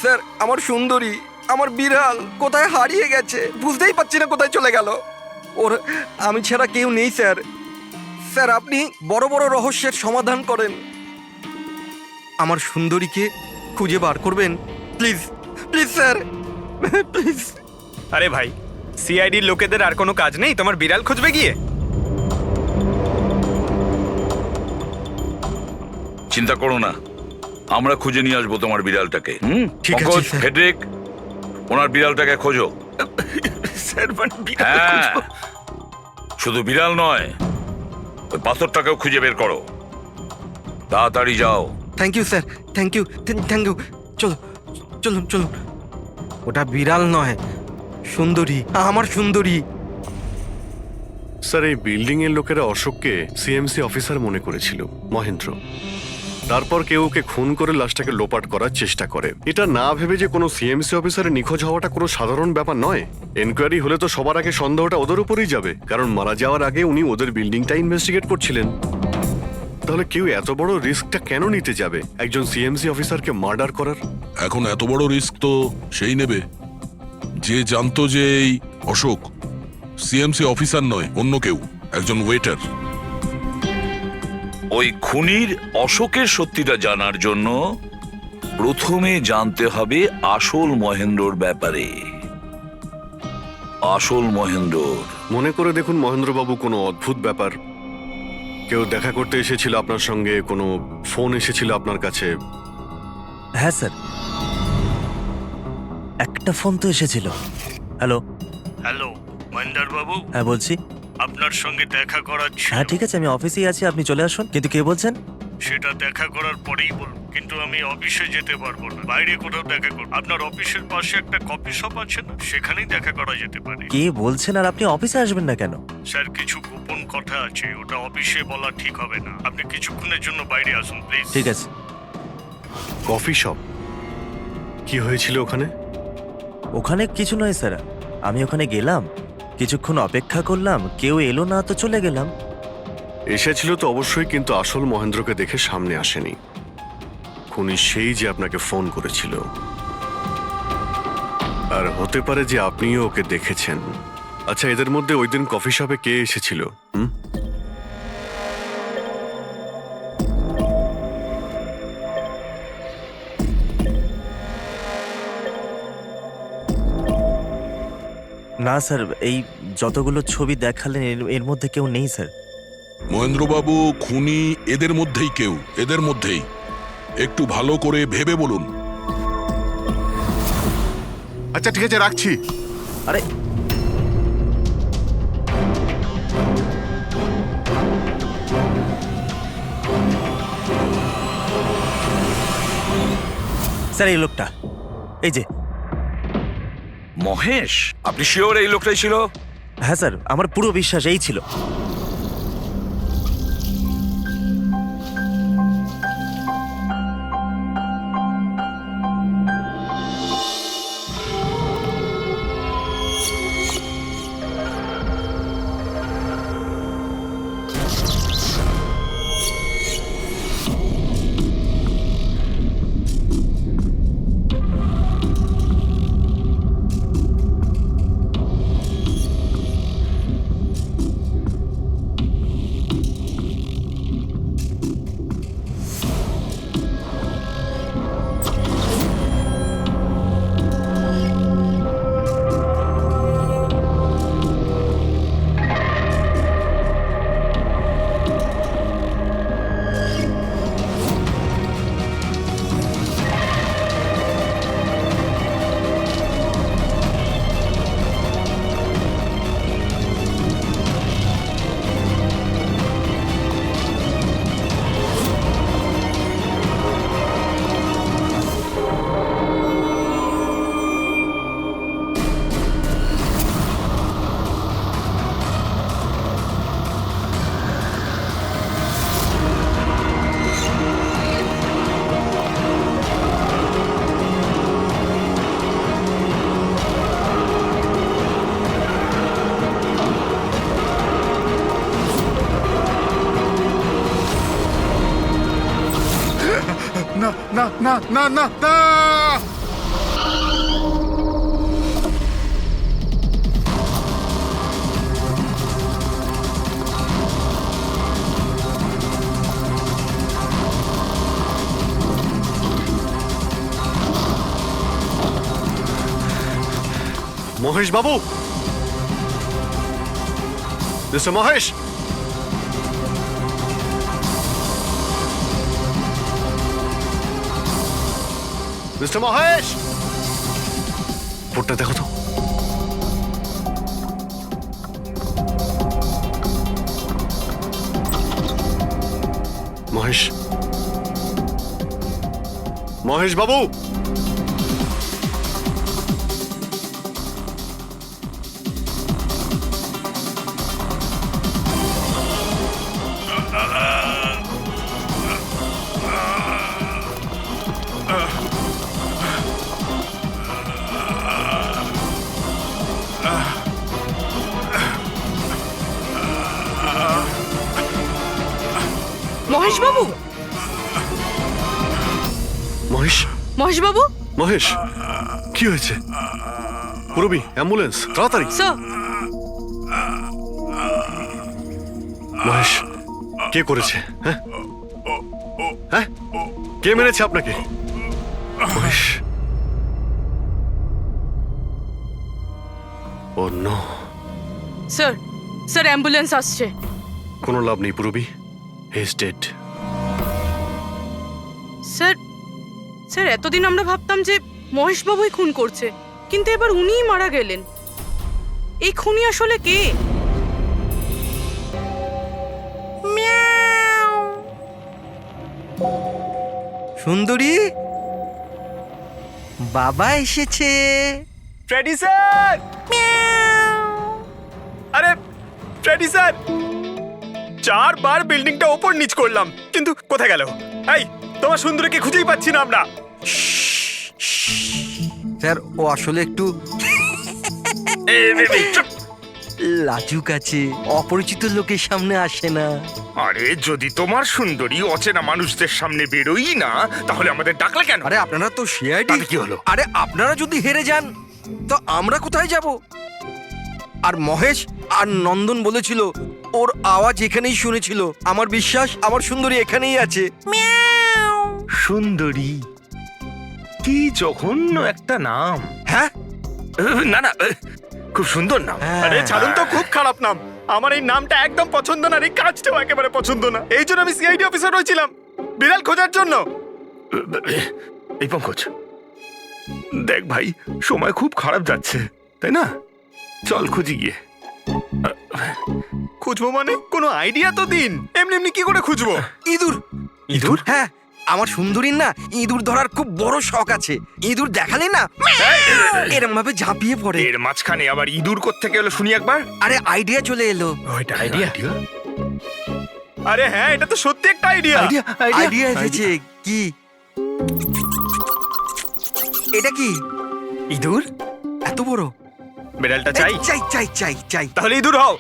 স্যার, আমার সুন্দরী, আমার বিড়াল কোথায় হারিয়ে গেছে, বুঝতেই পারছি না কোথায় চলে গেল। ওর আমি ছাড়া কেউ নেই স্যার। স্যার, আপনি বড় বড় রহস্যের সমাধান করেন, আমার সুন্দরীকে খুঁজে বার করবেন প্লিজ, প্লিজ স্যার, প্লিজ। আরে ভাই, সিআইডির লোকেদের আর কোনো কাজ নেই তোমার বিড়াল খুঁজবে গিয়ে? চিন্তা করো না, আমরা খুঁজে নিয়ে আসবো তোমার বিড়ালটাকে। ঠিক আছে, পঙ্কজ, স্যার। ফেডরিক, ওনার বিড়ালটাকে খোঁজো। স্যার, মানে বিড়াল হ্যাঁ, খুঁজবো? শুধু বিড়াল নয়, ওই পাথরটাকেও খুঁজে বের করো, তাড়াতাড়ি যাও। Thank you sir, thank you, thank you. চলো, চলুন চলুন। ওটা বিড়াল নয়, সুন্দরী, আমার সুন্দরী। স্যার, এই বিল্ডিং এর লোকেরা অশোককে সিএমসি অফিসার মনে করেছিল, মহেন্দ্র। তারপর কেউ ওকে খুন করে লাশটাকে লোপাট করার চেষ্টা করে। এটা না ভেবে যে কোনো সিএমসি অফিসারের নিখোঁজ হওয়াটা কোনো সাধারণ ব্যাপার নয়। এনকোয়ারি হলে তো সবার আগে সন্দেহটা ওদের উপরেই যাবে, কারণ মারা যাওয়ার আগে উনি ওদের বিল্ডিংটা ইনভেস্টিগেট করছিলেন। তাহলে কেউ এত বড় রিস্কটা কেন নিতে যাবে একজন সিএমসি অফিসারকে মার্ডার করার? এখন এত বড় রিস্ক তো সেই নেবে যে জানতো যে এই অশোক সিএমসি অফিসার নয়, অন্য কেউ, একজন ওয়েটার। ওই খুনির অশোকের সত্যিটা জানার জন্য প্রথমে জানতে হবে আসল মহেন্দ্রর ব্যাপারে। আসল মহেন্দ্র মনে করে দেখুন মহেন্দ্রবাবু, কোনো অদ্ভুত ব্যাপার, কেউ দেখা করতে এসেছিল আপনার সঙ্গে, কোনো ফোন এসেছিল আপনার কাছে? হ্যাঁ স্যার, একটা ফোন তো এসেছিল। হ্যালো। হ্যালো, মহেন্দ্র বাবু। হ্যাঁ বলছি। আপনার সঙ্গে দেখা করার ছিল। হ্যাঁ ঠিক আছে, আমি অফিসেই আছি, আপনি চলে আসুন। কিন্তু কে বলছেন? সেটা দেখা করার পরেই বলুন, কিন্তু আমি অফিসে যেতে পারবো না, বাইরে কোথাও দেখা করব। আপনার অফিসের পাশে একটা কফি শপ আছে না, সেখানেই দেখা করা যেতে পারে। কে বলছেন? আর আপনি অফিসে আসবেন না কেন? স্যার, কিছু গোপন কথা আছে, ওটা অফিসে বলা ঠিক হবে না। আপনি কিছুক্ষণের জন্য বাইরে আসুন প্লিজ। ঠিক আছে। Coffee shop? কি হয়েছিল ওখানে? ওখানে কিছু নয় স্যার, আমি ওখানে গেলাম, কিছুক্ষণ অপেক্ষা করলাম, কেউ এলো না, তো চলে গেলাম। এসেছিল তো অবশ্যই, কিন্তু আসল মহেন্দ্রকে দেখে সামনে আসেনি। খুনি সেই যে আপনাকে ফোন করেছিল, আর হতে পারে যে আপনিও ওকে দেখেছেন। আচ্ছা, এদের মধ্যে ওই দিন কফি শপে কে এসেছিল? না স্যার, এই যতগুলো ছবি দেখালেন এর মধ্যে কেউ নেই স্যার। মহেন্দ্রবাবু, খুনি এদের মধ্যেই কেউ, এদের মধ্যেই। একটু ভালো করে ভেবে বলুন। আচ্ছা ঠিক আছে, রাখছি। আরে স্যার, এই লোকটা, এই যে মহেশ, আপনি শিওর এই লোকটাই ছিল? হ্যাঁ স্যার, আমার পুরো বিশ্বাস এই ছিল। না না না না না না। মহেশ বাবু, মিস্টার মহেশ, মিস্টার মহেশ, ফোনটা দেখো তো। মহেশ, মহেশ বাবু, মহেশ বাবু, মহেশ, মহেশ বাবু, মহেশ, কি হয়েছে? পুরবি, অ্যাম্বুলেন্স, তাড়াতাড়ি। স্যার, মহেশ, কে করেছে? হ্যাঁ হ্যাঁ, কে মেরেছে আপনাকে? মহেশ, ও নো। স্যার, স্যার অ্যাম্বুলেন্স আসছে। কোনো লাভ নেই পুরবি, he is dead. Sir, sir এতদিন আমরা ভাবতাম যে মহেশ বাবুই খুন করছে, কিন্তু এবার উনিই মারা গেলেন। এই খুনি আসলে কে? সুন্দরী, বাবা এসেছে। Freddie sir! আরে ফ্রেডি স্যার, 4 বার বিল্ডিংটা ওপর নিচ করলাম, কিন্তু কোথায় গেল? এই, তোমার সুন্দরীকে খুঁজেই পাচ্ছি না আমরা। স্যার, ও আসলে একটু লাজুক আছে, অপরিচিত লোকের সামনে আসে না। আরে যদি তোমার সুন্দরী অচেনা মানুষদের সামনে বেরোই না, তাহলে আমাদের ডাকলে কেন? আরে আপনারা তো সিআইডি। কি হলো? আরে আপনারা যদি হেরে যান তো আমরা কোথায় যাব? আর মহেশ আর নন্দন বলেছিল ওর আওয়াজ এখানেই শুনেছিল। আমার বিশ্বাস আমার সুন্দরী এখানেই আছে। সুন্দরী, কি জঘন্য একটা নাম। হ্যাঁ, না না, খুব সুন্দর নাম। আরে ছাড়ুন তো, খুব খারাপ নাম। আমার এই নামটা একদম পছন্দ না, আর এই কাজটাও একেবারে পছন্দ না। এই জন্য আমি সিআইডি অফিসার হয়েছিলাম, বিড়াল খোঁজার জন্য। এই পঙ্কজ, দেখ ভাই, সময় খুব খারাপ যাচ্ছে, তাই না? চল খুঁজি গিয়ে। খুঁজবো মানে কোনো আইডিয়া তো দিন। এমনি এমনি কি করে খুঁজবো? ইঁদুর। ইঁদুর? হ্যাঁ, আমার সুন্দরীর না ইঁদুর ধরার খুব বড় শখ আছে। ইঁদুর দেখালে না এরকম ভাবে ঝাঁপিয়ে পড়ে। এর মাঝখানে আবার ইঁদুর কোত্থেকে এলো শুনি একবার। আরে আইডিয়া চলে এলো। ওইটা আইডিয়া? আরে হ্যাঁ, এটা তো সত্যি একটা আইডিয়া। আইডিয়া এসেছে। কি এটা? কি ইঁদুর এত বড়? বিড়ালটা চাই? চাই চাই চাই চাই। তাহলে ইঁদুর হও।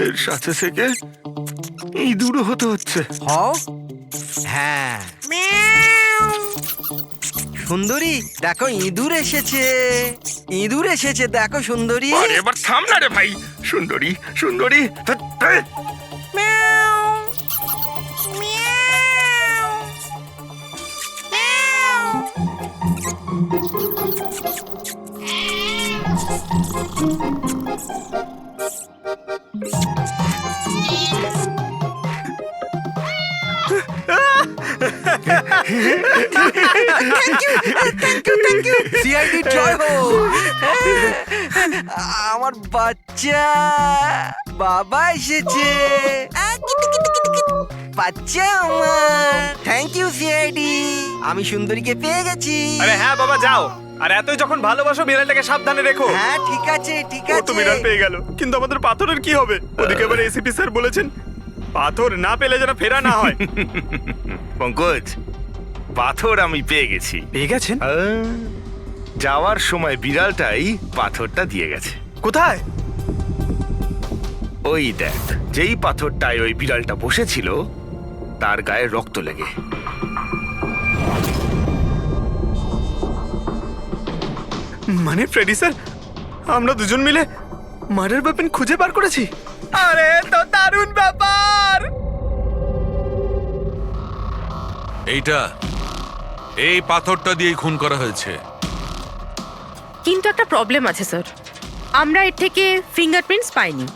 এর সাথে থেকে ইঁদুরও হতে হচ্ছে। হও। হ্যাঁ, সুন্দরী দেখো ইঁদুর এসেছে। ইঁদুর এসেছে দেখো সুন্দরী। আরে এবার থাম না রে ভাই। সুন্দরী, সুন্দরী। সিআইডি জয় হোক। আমার বাচ্চা বাবা এসেছে। বাচ্চা আমার। থ্যাংক ইউ সিআইডি, আমি সুন্দরীকে পেয়ে গেছি। আরে হ্যাঁ বাবা, যাও। আর এতই যখন ভালোবাসো, বিড়ালটাকে সাবধানে রেখো। হ্যাঁ ঠিক আছে ঠিক ও আছে। তো বিড়াল পেয়ে গেল, কিন্তু আমাদের পাথরের কি হবে? ওদিকে এবার এসিপি স্যার বলেছেন পাথর না পেলে যেন ফেরা না হয়। পঙ্কজ, পাথর আমি পেয়ে গেছি। পেয়ে গেছেন? যাওয়ার সময় বিড়ালটাই পাথরটা দিয়ে গেছে। কোথায়? ওই দেখ, যেই পাথরটায় ওই বিড়ালটা বসেছিল তার গায়ে রক্ত লেগে। মানে ফ্রেডি স্যার, আমরা দুজন মিলে মার্ডার ওয়েপন খুঁজে বার করেছি। আরে তো দারুণ ব্যাপার। এই পাথরটা দিয়েই খুন করা হয়েছে। কিন্তু একটা প্রবলেম আছে স্যার, আমরা এর থেকে ফিঙ্গারপ্রিন্টস পাইনি।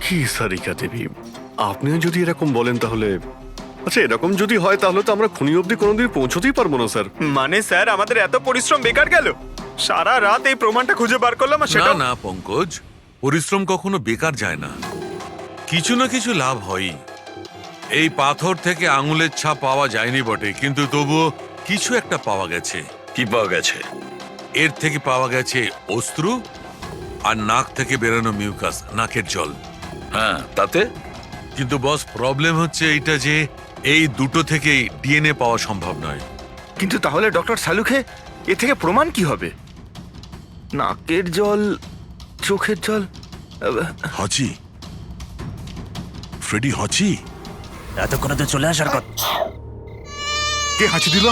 কি সারিকা দেবী, আপনিও যদি এরকম বলেন তাহলে আচ্ছা, এরকম যদি হয় তাহলে তো আমরা খুনি অবধি কোনোদিন পৌঁছতেই পারবো না স্যার। মানে স্যার, আমাদের এত পরিশ্রম বেকার গেল। সারা রাত এই প্রমাণটা খুঁজে বার করলাম, আর না সেটা না পঙ্কজ, পরিশ্রম কখনো বেকার যায় না, কিছু না কিছু লাভ হয়। এই পাথর থেকে আঙুলের ছাপ পাওয়া যায়নি বটে, কিন্তু তবুও কিছু একটা পাওয়া গেছে। কি পাওয়া গেছে? এর থেকে পাওয়া গেছে অস্ত্র আর নাক থেকে বেরোনো মিউকাস, নাকের জল। হ্যাঁ, তাতে? কিন্তু বস, প্রবলেম হচ্ছে এইটা যে এই দুটো থেকেই ডিএনএ পাওয়া সম্ভব নয়। কিন্তু তাহলে ডক্টর সালুখে এ থেকে প্রমাণ কি হবে? নাকের জল, চোখের জল। হাঁচি, ফ্রেডি হাঁচি। এতক্ষণে তো চলে আসার কথা। কে হাঁচি দিল?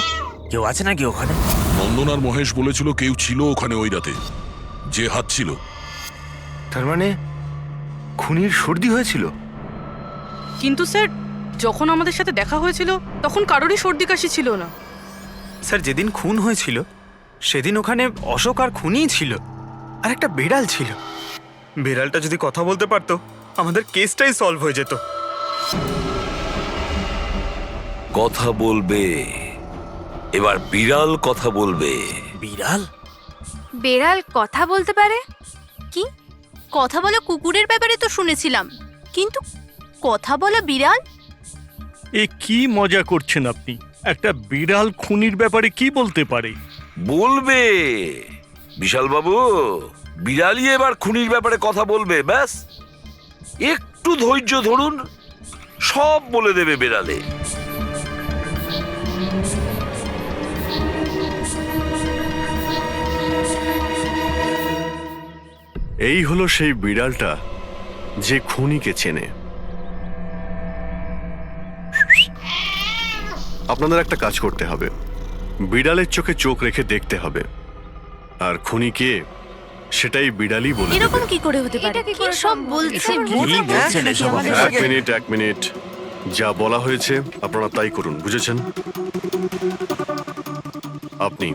কেউ আছে নাকি ওখানে? নন্দন আর মহেশ বলেছিল কেউ ছিল ওখানে ওই রাতে, যে হাত ছিল। তার মানে খুনির সর্দি হয়েছিল। কিন্তু স্যার, যখন আমাদের সাথে দেখা হয়েছিল তখন কারোরই সর্দি কাশি ছিল না। স্যার, যেদিন খুন হয়েছিল সেদিন ওখানে অশোক আর খুনিই ছিল, আর একটা বিড়াল ছিল। বিড়ালটা যদি কথা বলতে পারতো, আমাদের কেসটাই সলভ হয়ে যেত। কথা বলবে, এবার বিড়াল কথা বলবে। বিড়াল? বেড়াল কথা বলতে পারে? কি কথা বলা কুকুরের ব্যাপারে তো শুনেছিলাম, কিন্তু কথা বলা বিড়াল? এ কি মজা করছেন আপনি? একটা বিড়াল খুনির ব্যাপারে কি বলতে পারে? বলবে বিশাল বাবু, বিড়ালই এবার খুনির ব্যাপারে কথা বলবে। ব্যাস একটু ধৈর্য ধরুন, সব বলে দেবে বিড়ালে। এই হলো সেই বিড়ালটা যে খুনিকে চেনে। আপনাদের একটা কাজ করতে হবে, বিড়ালের চোখে চোখ রেখে দেখতে হবে, আর খুনিকে সেটাই বিড়ালই বলে দেবে। এরকম কি করে হতে পারে? কি সব বলছেন? এক মিনিট, যা বলা হয়েছে আপনারা তাই করুন, বুঝেছেন? আপনি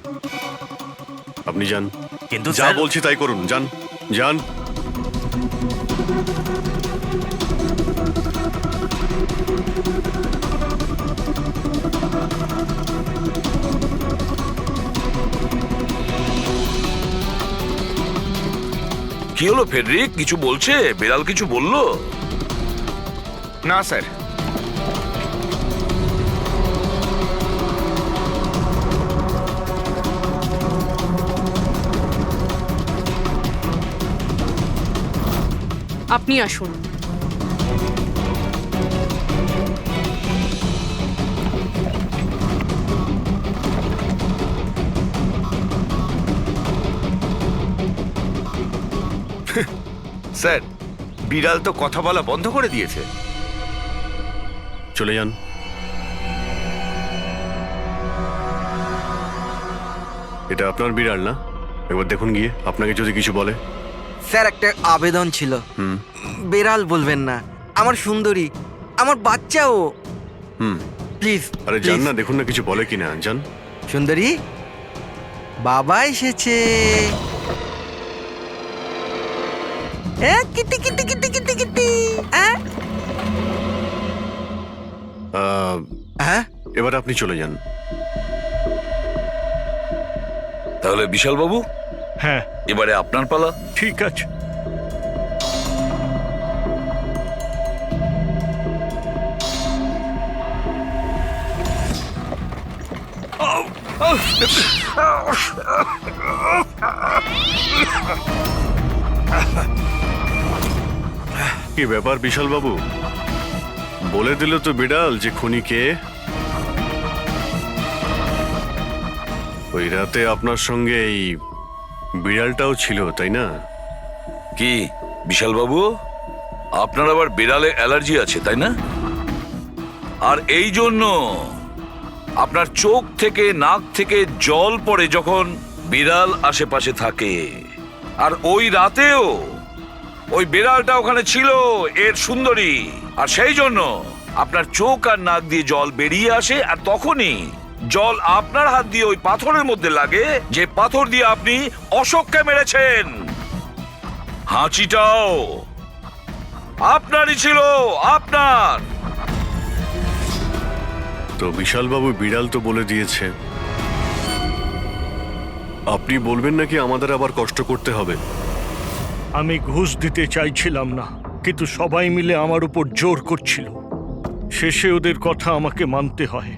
আপনি যান, কিন্তু যা বলছি তাই করুন, যান যান। কি হলো ফেডরিক, কিছু বলছে? বিড়াল কিছু বললো? না স্যার। আপনি আসুন। স্যার, বিড়াল তো কথা বলা বন্ধ করে দিয়েছে। চলে যান। এটা আপনার বিড়াল না? একবার দেখুন গিয়ে, আপনাকে যদি কিছু বলে। স্যার একটা আবেদন ছিল। বেড়াল বলবেন না, আমার সুন্দরী, আমার বাচ্চাও। প্লিজ। আরে যান না, দেখুন না কিছু বলে কিনা, যান। সুন্দরী, বাবা এসেছে। Kitty Kitty Kitty Kitty Kitty. এবার আপনি চলে যান। তাহলে বিশাল বাবু, হ্যাঁ এবারে আপনার পালা। ঠিক আছে। কি ব্যাপার বিশাল বাবু, বলে দিল তো বিড়াল যে খুনি কে? ওই রাতে আপনার সঙ্গে এই বিড়ালটাও ছিল, তাই না? কি বিশাল বাবু, আপনার আবার বিড়ালে অ্যালার্জি আছে তাই না? আর এই জন্য আপনার চোখ থেকে নাক থেকে জল পড়ে যখন বিড়াল আশেপাশে থাকে। আর ওই রাতেও ওই বিড়ালটা ওখানে ছিল, এর সুন্দরী। আর সেই জন্য আপনার চোখ আর নাক দিয়ে জল বেরিয়ে আসে, আর তখনই জল আপনার হাত দিয়ে ওই পাথরের মধ্যে লাগে, যে পাথর দিয়ে আপনি অশোককে মেরেছেন। হাঁচিটাও আপনারই ছিল, আপনার। তো বিশাল বাবু, বিড়াল তো বলে দিয়েছে। আপনি বলবেন নাকি আমাদের আবার কষ্ট করতে হবে? আমি ঘুষ দিতে চাইছিলাম না, কিন্তু সবাই মিলে আমার উপর জোর করছিল। শেষে ওদের কথা আমাকে মানতে হয়।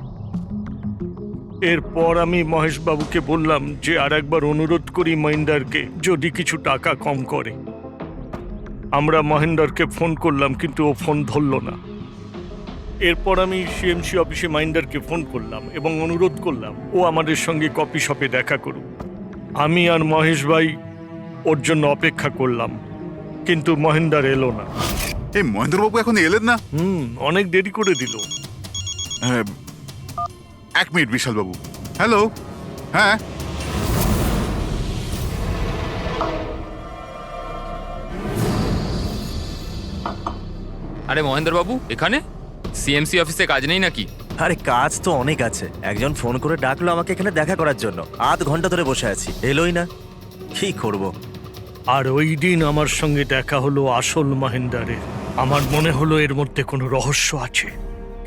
এরপর আমি মহেশবাবুকে বললাম যে আর একবার অনুরোধ করি মহিন্দারকে, যদি কিছু টাকা কম করে। আমরা মহেন্দারকে ফোন করলাম, কিন্তু ও ফোন ধরল না। এরপর আমি সিএমসি অফিসে মহিন্দারকে ফোন করলাম এবং অনুরোধ করলাম ও আমাদের সঙ্গে কফি শপে দেখা করুক। আমি আর মহেশ ভাই ওর জন্য অপেক্ষা করলাম, কিন্তু মহেন্দার এলো না। এই মহেন্দ্রবাবু এখন এলেন না? অনেক দেরি করে দিল। এক মিনিট বিশাল বাবু। হ্যালো, হ্যাঁ আরে মহেন্দ্র বাবু, এখানে সিএমসি অফিসে কাজ নেই নাকি? আরে কাজ তো অনেক আছে। একজন ফোন করে ডাকলো আমাকে এখানে দেখা করার জন্য। আধ ঘন্টা ধরে বসে আছি, এলোই না। কি করব? আর ওই দিন আমার সঙ্গে দেখা হলো আসল মহেন্দারের। আমার মনে হলো এর মধ্যে কোনো রহস্য আছে,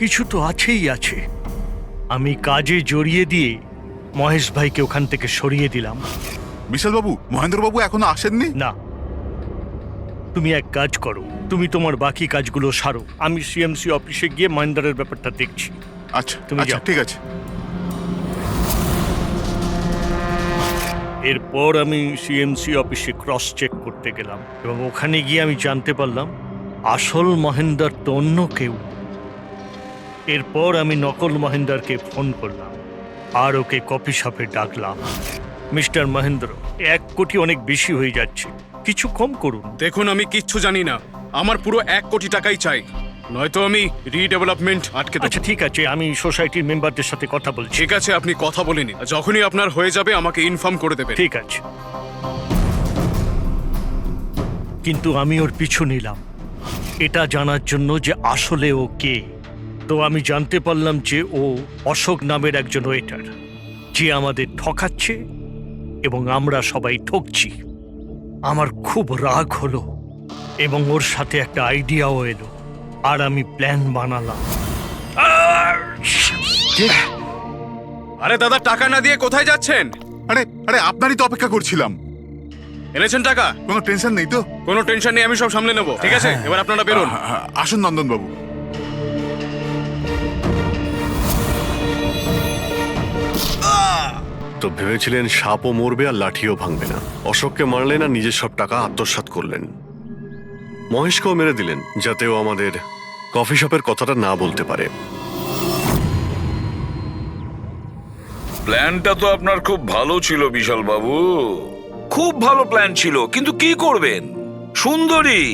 কিছু তো আছেই আছে। আমি কাজে জড়িয়ে দিয়ে মহেশ ভাইকে ওখান থেকে সরিয়ে দিলাম। বিশাল বাবু, মহেন্দ্রবাবু এখনো আসেননি? না, তুমি এক কাজ করো, তুমি তোমার বাকি কাজগুলো সারো। আমি সিএমসি অফিসে গিয়ে মহেন্দারের ব্যাপারটা দেখছি। আচ্ছা, তুমি যাও। ঠিক আছে। এরপর আমি সিএমসি অফিসে ক্রস চেক করতে গেলাম এবং ওখানে গিয়ে আমি জানতে পারলাম আসল মহেন্দার তো অন্য কেউ। এরপর আমি নকল মহেন্দারকে ফোন করলাম আর ওকে কফি শপে ডাকলাম। মিস্টার মহেন্দ্র, 1 কোটি অনেক বেশি হয়ে যাচ্ছে, কিছু কম করুন। দেখুন, আমি কিচ্ছু জানি না, আমার পুরো 1 কোটি টাকাই চাই, নয়তো আমি রিডেভেলপমেন্ট আটকে দেব। আচ্ছা ঠিক আছে, আমি সোসাইটির মেম্বারদের সাথে কথা বলছি। ঠিক আছে, আপনি কথা বলে নিন, যখনই আপনার হয়ে যাবে আমাকে ইনফর্ম করে দেবেন। ঠিক আছে, কিন্তু আমি ওর পিছু নিলাম এটা জানার জন্য যে আসলে ও কে। তো আমি জানতে পারলাম যে ও অশোক নামের একজন ওয়েটার, যে আমাদের ঠকাচ্ছে এবং আমরা সবাই ঠকছি। আমার খুব রাগ হলো এবং ওর সাথে একটা আইডিয়াও এলো, আর আমি প্ল্যান বানালাম। আরে দাদা, টাকা না দিয়ে কোথায় যাচ্ছেন? আরে আরে আপনারই তো অপেক্ষা করছিলাম। এনেছেন টাকা? কোনো টেনশন নেই তো? কোনো টেনশন নেই, আমি সব সামলে নেবো। ঠিক আছে, এবার আপনারা বেরোন। আসুন নন্দন বাবু। তো ভেবেছিলেন সাপও মরবে আর লাঠিও ভাঙবে না। অশোককে মারলেন আর নিজের সব টাকা আত্মসাৎ করলেন। মহেশকেও মেরে দিলেন যাতে ও আমাদের কফি শপের কথাটা না বলতে পারে। প্ল্যানটা তো আপনার খুব ভালো ছিল বিশাল বাবু, খুব ভালো প্ল্যান ছিল, কিন্তু কি করবেন? সুন্দরী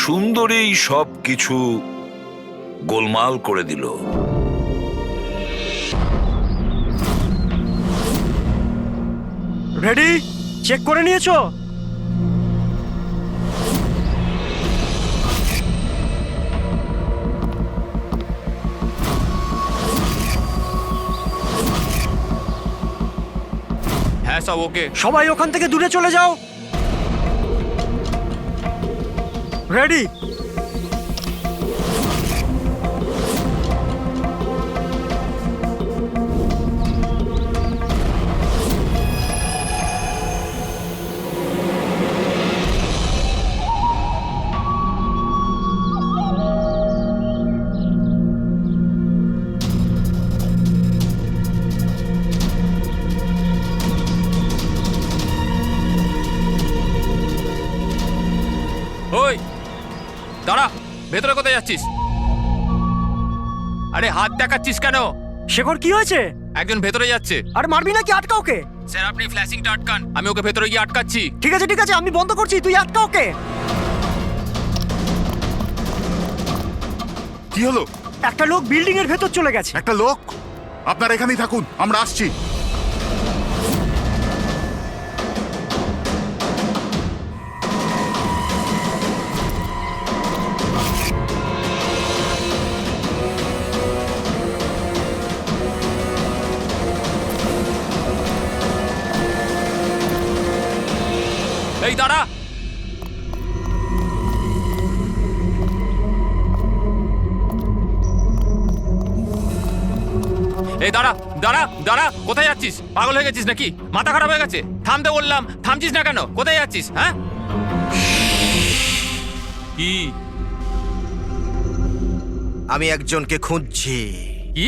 সুন্দরী সব কিছু গোলমাল করে দিল। রেডি? চেক করে নিয়েছো? হ্যাঁ সব ওকে। সবাই ওখান থেকে দূরে চলে যাও। রেডি? ওই দাঁড়া, ভেতরে কোথায় যাচ্ছিস? আরে হাত দেখাচ্ছিস কেন? শেখর, কি হয়েছে? একজন ভেতরে যাচ্ছে। আর মারবি নাকি? আটকা ওকে। স্যার আপনি ফ্ল্যাশিংটা আটকান, আমি ওকে ভেতরে গিয়ে আটকাচ্ছি। ঠিক আছে ঠিক আছে, আমি বন্ধ করছি, তুই আটকা ওকে। কি হলো? একটা লোক বিল্ডিং এর ভেতর চলে গেছে। একটা লোক? আপনারা এখানেই থাকুন, আমরা আসছি। এই দাঁড়া, এই দাঁড়া দাঁড়া দাঁড়া, কোথায় যাচ্ছিস? পাগল হয়ে গেছিস নাকি? মাথা খারাপ হয়ে গেছে? থামতে বললাম, থামছিস না কেন? কোথায় যাচ্ছিস? হ্যাঁ কি? আমি একজনকে খুঁজছি। কি?